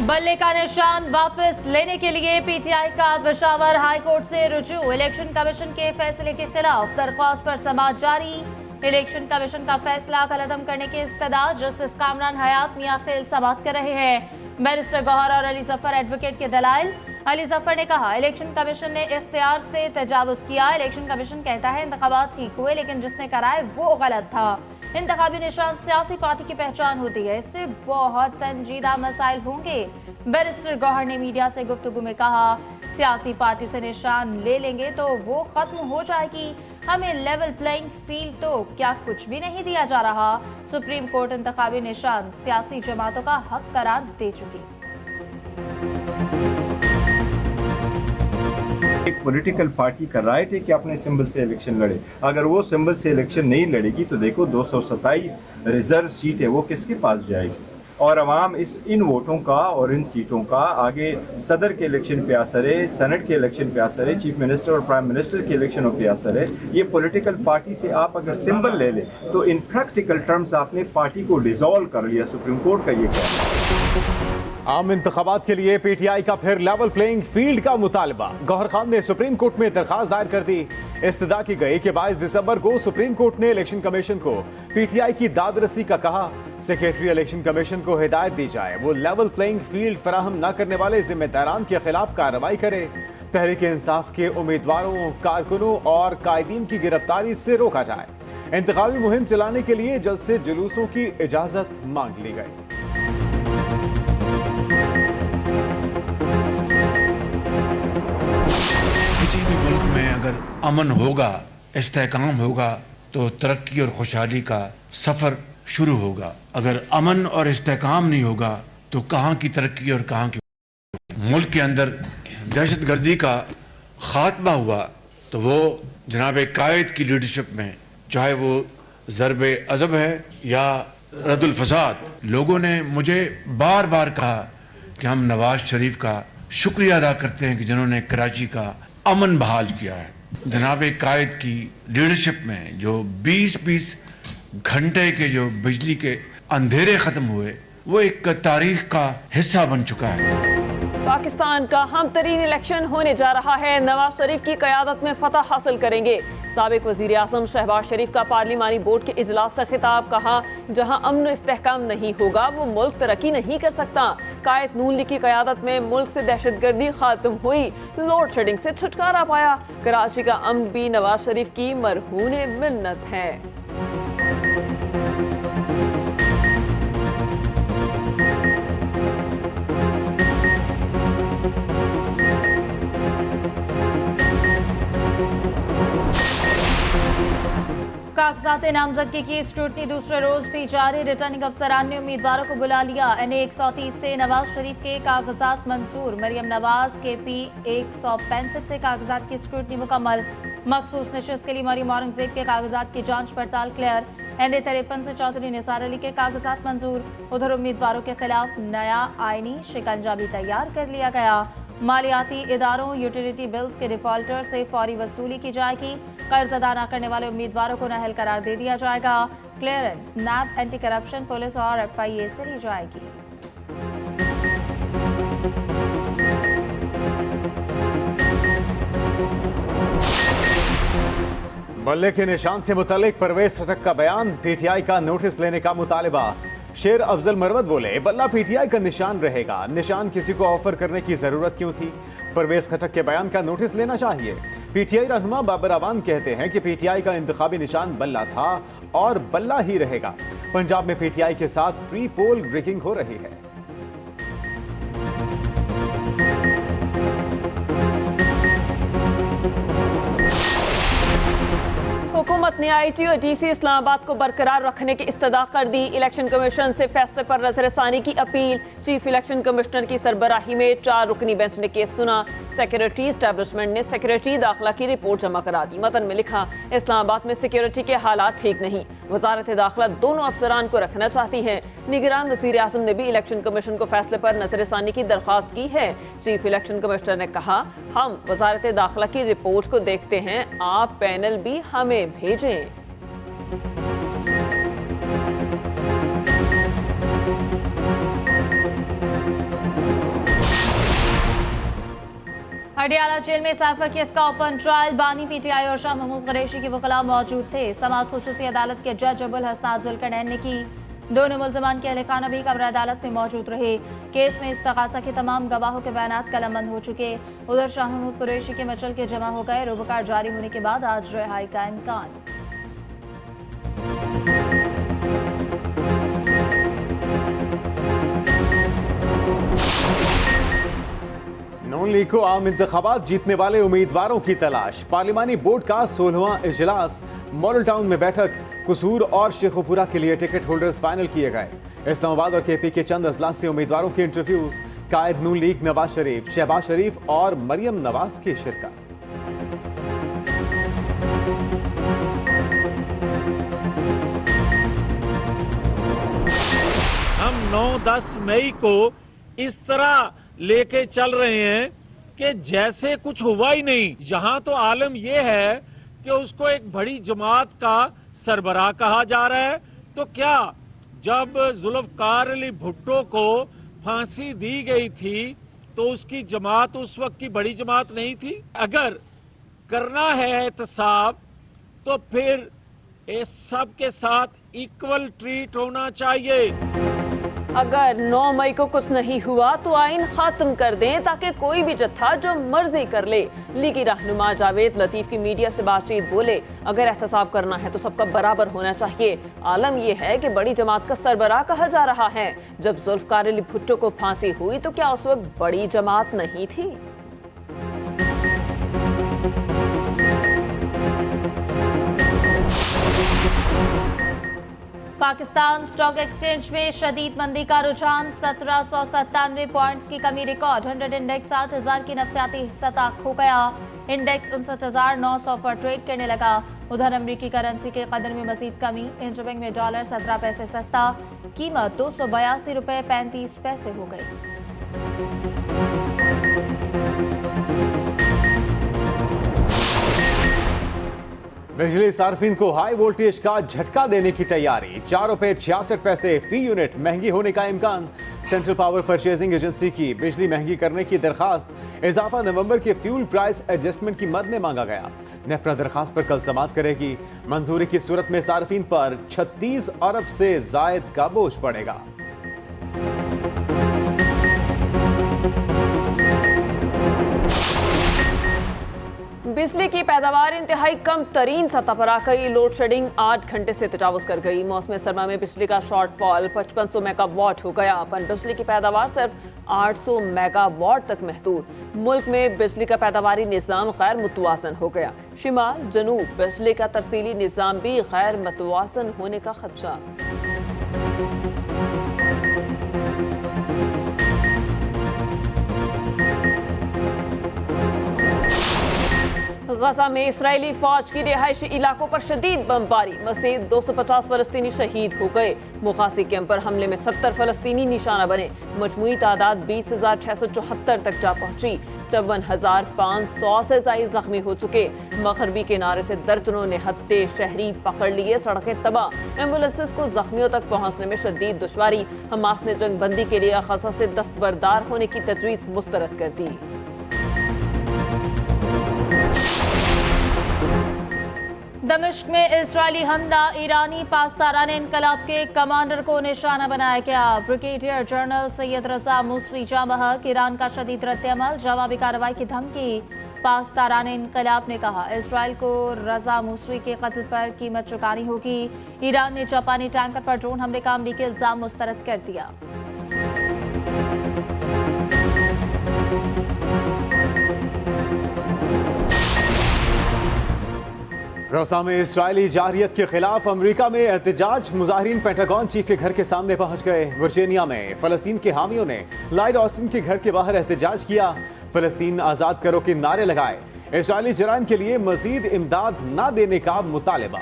बल्ले का निशान वापस लेने के लिए पीटीआई का पेशावर हाई कोर्ट से रुजू। इलेक्शन कमीशन के फैसले के खिलाफ दरख्वास्त पर समाअत जारी। इलेक्शन कमीशन का फैसला कलअदम करने की इस्तदा जस्टिस कामरान हयात मियां खिल समाअत कर रहे हैं। बैरिस्टर गौहर और अली जफर एडवोकेट के दलाइल। अली जफर ने कहा, इलेक्शन कमीशन ने इख्तियार से तजावुज किया। इलेक्शन कमीशन कहता है इंतखाबात ठीक हुए, लेकिन जिसने कराए वो गलत था। इंतखाबी निशान सियासी पार्टी की पहचान होती है, इससे बहुत संजीदा मसाइल होंगे। बैरिस्टर गौहर ने मीडिया से गुफ्तगू में कहा, सियासी पार्टी से निशान ले लेंगे तो वो खत्म हो जाएगी। हमें लेवल प्लेइंग फील्ड तो क्या कुछ भी नहीं दिया जा रहा। सुप्रीम कोर्ट इंतखाबी निशान सियासी जमातों का हक करार दे चुकी। एक पॉलिटिकल पार्टी का राइट है कि अपने सिंबल से इलेक्शन लड़े। अगर वो सिंबल से इलेक्शन नहीं लड़ेगी तो देखो 227 रिजर्व सीट है, वो किसके पास जाएगी। और अवाम इन वोटों का और इन सीटों का आगे सदर के इलेक्शन पे असर है, सेनेट के इलेक्शन पे असर है, चीफ मिनिस्टर और प्राइम मिनिस्टर के इलेक्शनों पे असर है। ये पॉलिटिकल पार्टी से आप अगर सिंबल ले लें तो इन प्रैक्टिकल टर्म्स आपने पार्टी को डिसॉल्व कर लिया। सुप्रीम कोर्ट का ये कहना है। आम इंतखाबात के लिए पीटीआई का फिर लेवल प्लेइंग फील्ड का मुतालबा। गौहर खान ने सुप्रीम कोर्ट में दरखास्त दायर कर दी। इस्तदा की गई कि 22 दिसंबर को सुप्रीम कोर्ट ने इलेक्शन कमीशन को पीटीआई की दादरसी का कहा। सेक्रेटरी इलेक्शन कमीशन को हिदायत दी जाए वो लेवल प्लेइंग फील्ड फराहम न करने वाले जिम्मेदारान के खिलाफ कार्रवाई करे। तहरीक इंसाफ के उम्मीदवारों, कारकुनों और कायदीन की गिरफ्तारी से रोका जाए। इंतखाबी मुहिम चलाने के लिए जल्द से जुलूसों की इजाजत मांग ली गई। किसी भी मुल्क में अगर अमन होगा, इस्तेहकाम होगा तो तरक्की और खुशहाली का सफ़र शुरू होगा। अगर अमन और इस्तेहकाम नहीं होगा तो कहाँ की तरक्की और कहाँ की। मुल्क के अंदर दहशतगर्दी का ख़ात्मा हुआ तो वो जनाब कायद की लीडरशिप में, चाहे वो ज़रब अज़ब है या रद्दुल फसाद, लोगों ने मुझे बार बार कहा कि हम नवाज शरीफ का शुक्रिया अदा करते हैं कि जिन्होंने कराची का अमन बहाल किया है। जनाब कायद की लीडरशिप में जो 20-20 घंटे के जो बिजली के अंधेरे ख़त्म हुए, वो एक तारीख का हिस्सा बन चुका है। पाकिस्तान का अहम तरीन इलेक्शन होने जा रहा है। नवाज शरीफ की क़यादत में फतह हासिल करेंगे। साबिक वज़ीर आज़म शहबाज शरीफ का पार्लिमानी बोर्ड के इजलास से खिताब। कहा, जहां अमन और इस्तेहकाम नहीं होगा वो मुल्क तरक्की नहीं कर सकता। कायद नून लीग की क़यादत में मुल्क से दहशतगर्दी खात्म हुई, लोड शेडिंग से छुटकारा पाया। कराची का अमन भी नवाज शरीफ की मरहून मिन्नत है। कागजात नामजदगी की स्क्रूटनी दूसरे रोज भी जारी। रिटर्निंग अफसरान ने उम्मीदवारों को बुला लिया। NA 130 से नवाज शरीफ के कागजात मंजूर। मरियम नवाज के P 165 से कागजात की स्क्रूटनी मुकम्मल। मखसूस नशिस्त के लिए मरियम औरंगजेब के कागजात की जांच पड़ताल क्लियर। NA 53 से चौधरी निसार अली के कागजात मंजूर। उधर उम्मीदवारों के खिलाफ नया आईनी शिकंजा भी तैयार कर लिया गया। मालियाती इदारों, यूटिलिटी बिल्स के डिफॉल्टर से फौरी वसूली की जाएगी। कर्ज अदा न करने वाले उम्मीदवारों को नाअहल करार दे दिया जाएगा। क्लियरेंस नैब, एंटी करप्शन पुलिस और FIA से ली जाएगी। बल्ले के निशान से मुतालिक परवेज खटक का बयान। पीटीआई का नोटिस लेने का मुतालिबा। शेर अफजल मरवत बोले, बल्ला पीटीआई का निशान रहेगा। निशान किसी को ऑफर करने की जरूरत क्यों थी। परवेज खटक के बयान का नोटिस लेना चाहिए। पीटीआई रहनुमा बाबर अवान कहते हैं कि पीटीआई का इंतखाबी निशान बल्ला था और बल्ला ही रहेगा। पंजाब में पीटीआई के साथ प्री पोल ब्रेकिंग हो रही है। हुकूमत ने IG और DC इस्लामाबाद को बरकरार रखने की इस्तदा कर दी। इलेक्शन कमीशन से फैसले पर नजरसानी की अपील। चीफ इलेक्शन कमिश्नर की सरबराही में 4 रुकनी बेंच ने केस सुना। सेक्रेटरी एस्टेब्लिशमेंट ने सेक्रेटरी दाखिला की रिपोर्ट जमा करा दी। मतन में लिखा, इस्लामाबाद में सिक्योरिटी के हालात ठीक नहीं। वजारत दाखिला दोनों अफसरान को रखना चाहती है। निगरान वज़ीर आज़म ने भी इलेक्शन कमीशन को फैसले पर नजरसानी की दरख्वास्त की है। चीफ इलेक्शन कमिश्नर ने कहा, हम वजारत दाखिला की रिपोर्ट को देखते हैं, आप पैनल भी हमें भेजें। अडियाला जेल में साइफर केस का ओपन ट्रायल। बानी पीटीआई और शाह महमूद कुरैशी के वकील मौजूद थे। समाअत खुसूसी अदालत के जज अबुल हसनात जुल्करनैन ने की। दोनों मुल्ज़मान के अहलखाना भी कब्र अदालत में मौजूद रहे। केस में इस्तग़ासा के तमाम गवाहों के बयानात कलमबंद हो चुके। उधर शाह महमूद कुरैशी के मचल के जमा हो गए। रुबकार जारी होने के बाद आज रिहाई का इम्कान। नून लीग को आम इंतखाबात जीतने वाले उम्मीदवारों की तलाश। पार्लिमानी बोर्ड का 16वां इजलास मॉडल टाउन में बैठक। कसूर और शेखुपुरा के लिए टिकट होल्डर्स फाइनल किए गए। इस्लामाबाद और केपी के चंद अजला से उम्मीदवारों के इंटरव्यूज। कायद नून लीग नवाज शरीफ, शहबाज शरीफ और मरियम नवाज की शिरकत। हम 9-10 मई को इस तरह लेके चल रहे हैं कि जैसे कुछ हुआ ही नहीं। यहाँ तो आलम यह है कि उसको एक बड़ी जमात का सरबराह कहा जा रहा है। तो क्या जब जुल्फकार अली भुट्टो को फांसी दी गई थी तो उसकी जमात उस वक्त की बड़ी जमात नहीं थी? अगर करना है एहतसाब तो फिर इस सब के साथ इक्वल ट्रीट होना चाहिए। अगर 9 मई को कुछ नहीं हुआ तो आइन खत्म कर दें ताकि कोई भी जत्था जो मर्जी कर ले। लीगी रहनुमा जावेद लतीफ की मीडिया से बातचीत बोले, अगर एहतसाब करना है तो सबका बराबर होना चाहिए। आलम यह है कि बड़ी जमात का सरबराह कहा जा रहा है। जब जुल्फकार अली भुट्टो को फांसी हुई तो क्या उस वक्त बड़ी जमात नहीं थी? पाकिस्तान स्टॉक एक्सचेंज में शदीद मंदी का रुझान। 1797 पॉइंट्स की कमी रिकॉर्ड। 100 इंडेक्स 7000 की नफसियाती सतह खो गया। इंडेक्स 59,900 पर ट्रेड करने लगा। उधर अमरीकी करेंसी के कदर में मजीद कमी। इंटरबैंक में डॉलर 17 पैसे सस्ता। कीमत 282 रुपये 35 पैसे हो गई। बिजली सार्फिन को हाई वोल्टेज का झटका देने की तैयारी। 4 रुपये 66 पैसे फी यूनिट महंगी होने का इम्कान। सेंट्रल पावर परचेजिंग एजेंसी की बिजली महंगी करने की दरखास्त। इजाफा नवंबर के फ्यूल प्राइस एडजस्टमेंट की मद में मांगा गया। नेपरा दरखास्त पर कल समाअत करेगी। मंजूरी की सूरत में सार्फिन पर 36 अरब से जायद का बोझ पड़ेगा। बिजली की पैदावार इंतहाई कम तरीन सतह पर आ गई। लोड शेडिंग 8 घंटे से तजावुज कर गई। मौसम सरमा में बिजली का शॉर्टफॉल 5500 मेगावाट हो गया। अपन बिजली की पैदावार सिर्फ 800 मेगावाट तक महदूद। मुल्क में बिजली का पैदावारी निज़ाम गैर मुतवाज़न हो गया। शिमाल जनूब बिजली का तरसीली निज़ाम भी गैर मुतवाज़न होने का खदशा। गजा में इसराइली फौज की रिहायशी इलाकों पर शदीद बमबारी। मज़ीद 250 फलस्तीनी शहीद हो गए। मुखासी कैंप पर हमले में 70 फलस्तीनी निशाना बने। मजमूई तादाद 20,674 तक जा पहुंची। 54,500 से ज़ायद जख्मी हो चुके। मगरबी किनारे से दर्जनों निहत्ते शहरी पकड़ लिए। सड़कें तबाह। एम्बुलेंसेस को जख्मियों तक पहुंचने में शदीद दुश्वारी। हमास ने जंग बंदी के लिए गजा से दस्तबरदार होने की तजवीज़ मुस्तरद कर दी। दमिश्क में इजरायली हमला। ईरानी पासदारान इनकलाब के कमांडर को निशाना बनाया गया। ब्रिगेडियर जनरल सैयद रजा मूसवी जामहक। ईरान का शदीद रद्द-ए-अमल, जवाबी कार्रवाई की धमकी। पासदारान इनकलाब ने कहा इजराइल को रजा मूसवी के कत्ल पर कीमत चुकानी होगी। ईरान ने जापानी टैंकर पर ड्रोन हमले का अमरीकी इल्जाम मुस्तरद कर दिया। गजा में इस्राएली जारियत के खिलाफ अमेरिका में एहतजाज। मुजाहिरीन पेंटागन चीफ के घर के सामने पहुंच गए। वर्जीनिया में फलस्तीन के हामियों ने लॉयड ऑस्टिन के घर के बाहर एहतजाज किया। फलस्तीन आजाद करो के नारे लगाए। इस्राएली जराइम के लिए मजीद इमदाद न देने का मुतालबा।